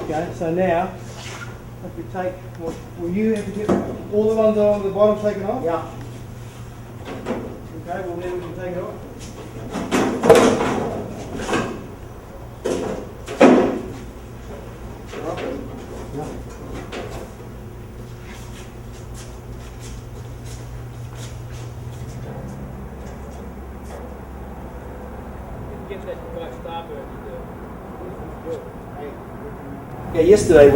Okay, so now, if we take, will you have to get all the ones on the bottom taken off? Yeah. Okay, well then we can take it off. Get that guy starboard. Yeah, yesterday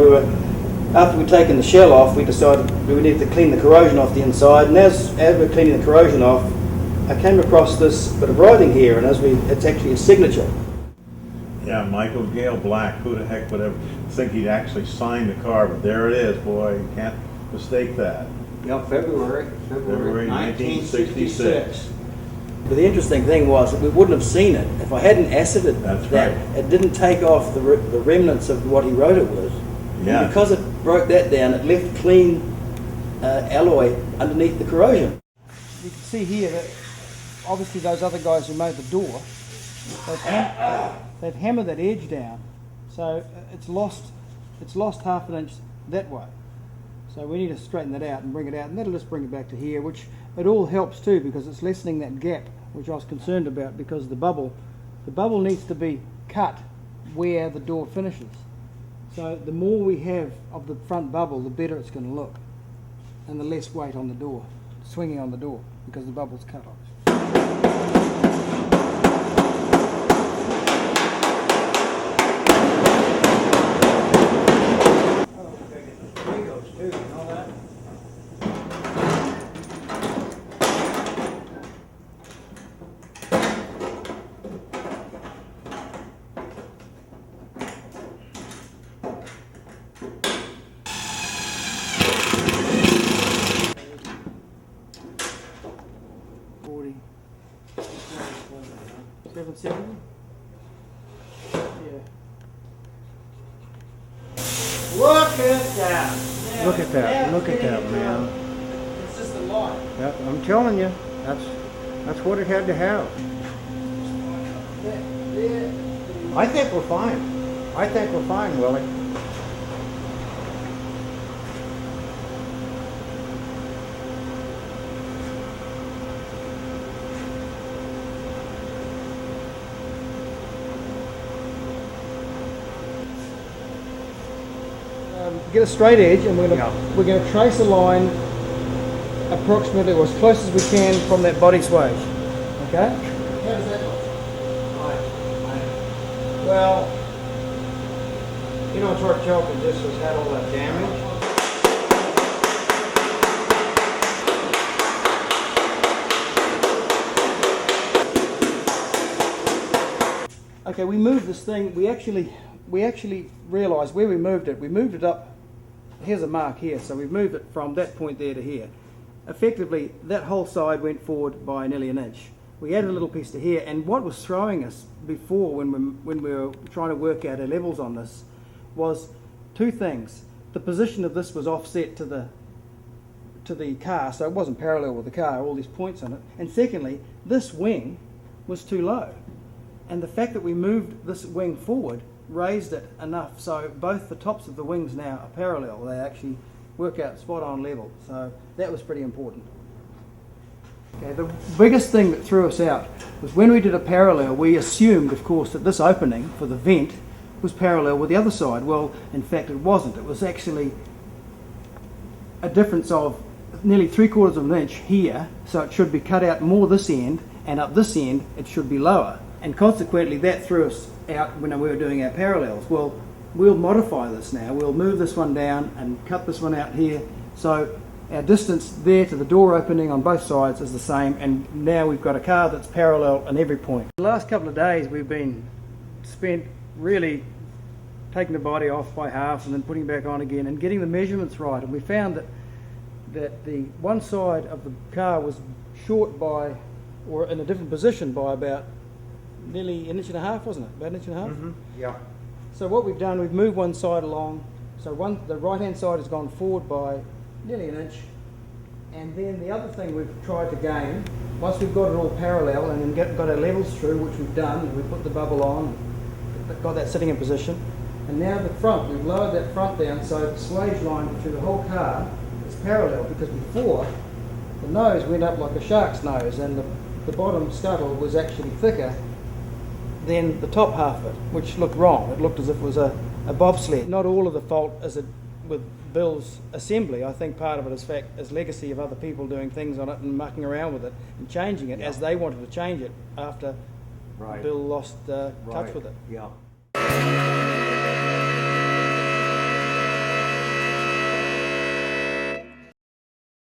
after we'd taken the shell off, we decided we needed to clean the corrosion off the inside, and as we're cleaning the corrosion off, I came across this bit of writing here, and it's actually a signature. Yeah, Michael Gale Black, who the heck would ever think he'd actually sign the car, but there it is, boy, you can't mistake that. Yeah, February 1966. But the interesting thing was that we wouldn't have seen it if I hadn't acided That's that. right. It didn't take off the remnants of what he wrote it was. Yeah. And because it broke that down, it left clean alloy underneath the corrosion. You can see here that obviously those other guys who made the door, they've hammered that edge down, so it's lost half an inch that way. So we need to straighten that out and bring it out, and that'll just bring it back to here, which it all helps too because it's lessening that gap, which I was concerned about because the bubble needs to be cut where the door finishes. So the more we have of the front bubble, the better it's going to look, and the less weight on the door, swinging on the door, because the bubble's cut off. $770? Yeah. Look at that. Look at that. Look at that, man. It's just a light. That, I'm telling you, that's what it had to have. I think we're fine. I think we're fine, Willie. Get a straight edge, and we're going Yeah. to trace a line approximately or as close as we can from that body swage. Okay? How does that look? Well, you know, Torque Choker just has had all that damage. Okay, we moved this thing. We actually realised where we moved it. We moved it up. Here's a mark here, so we've moved it from that point there to here. Effectively, that whole side went forward by nearly an inch. We added a little piece to here, and what was throwing us before when we were trying to work out our levels on this was two things. The position of this was offset to the car, so it wasn't parallel with the car, all these points on it. And secondly, this wing was too low. And the fact that we moved this wing forward raised it enough so both the tops of the wings now are parallel. They actually work out spot on level. So that was pretty important. Okay, the biggest thing that threw us out was when we did a parallel, we assumed, of course, that this opening for the vent was parallel with the other side. Well, in fact, it wasn't. It was actually a difference of nearly 3/4 of an inch here, so it should be cut out more this end, and up this end it should be lower. And consequently, that threw us out when we were doing our parallels. Well, we'll modify this now. We'll move this one down and cut this one out here. So our distance there to the door opening on both sides is the same, and now we've got a car that's parallel at every point. The last couple of days we've been spent really taking the body off by half and then putting it back on again and getting the measurements right. And we found that the one side of the car was short by, or in a different position by about nearly an inch and a half, wasn't it? About an inch and a half? Mm-hmm. Yeah. So what we've done, we've moved one side along. So the right-hand side has gone forward by nearly an inch. And then the other thing we've tried to gain, once we've got it all parallel and then got our levels through, which we've done, and we put the bubble on, got that sitting in position, And now the front, we've lowered that front down so the swage line through the whole car is parallel, because before the nose went up like a shark's nose and the bottom scuttle was actually thicker than the top half of it, which looked wrong. It looked as if it was a bobsled. Not all of the fault is with Bill's assembly. I think part of it is legacy of other people doing things on it and mucking around with it and changing it as they wanted to change it after Right. Bill lost touch Right. with it. Yeah.